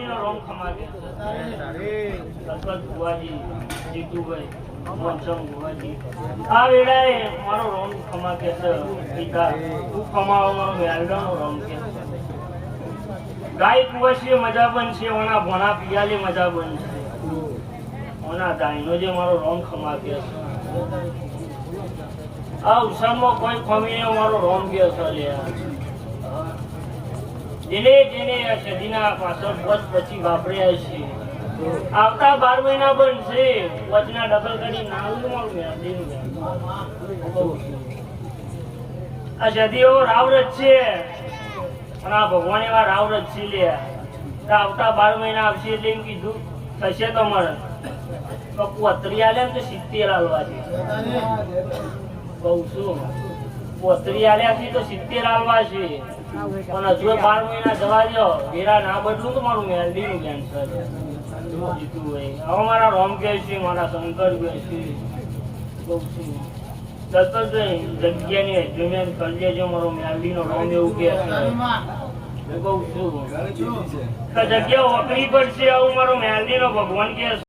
મેલડી નો રોમ ખમા કે લગભગ ભુવાજી જીતુભાઈ મોનસમ ભુવાજી આ વેળાએ મારો રોમ ખમા કે પિતા હું ખમાવો મારો મેલડો નો રોમ કે ગાય કુવાસી મજા બનશે ઓના ભોણા પિયાલી મજા બનશે ઓના દાઈનો જે મારો રોમ ખમા કે આ ઉસામાં કોઈ ખમીને મારો રોમ કે છે જેને જેને સદીના પાછળ પોચ પછી વાપર્યા છે આવતા 12 મહિના બનશે પોચના ડબલ કરી નાનું મારું મેળવીનું આ સદીઓ રાવરત છે અને આ ભગવાન એવા રાવરત છે લે આવતા 12 મહિના આવશે એટલે એમ કીધું થશે તો મળે તો 35 આલે ને તો 70 આલવા છે કહું છું 35 આલ્યા છે તો 70 આલવા છે પણ હજુ 12 મહિના જવા દો વેરા ના બદલું તો મારું મેલડીનું કેન્સર જીતું હોય હવે મારા રોમ કે છે મારા શંકર કે છે કહું છું દત્તભાઈ જગ્યાની એગ્રીમેન્ટ કરી દેજો મારો મેલડીનો રોમ એવું કે છે કહું છું જગ્યા ઓકરી પડશે આવું મારો મેલડીનો ભગવાન કે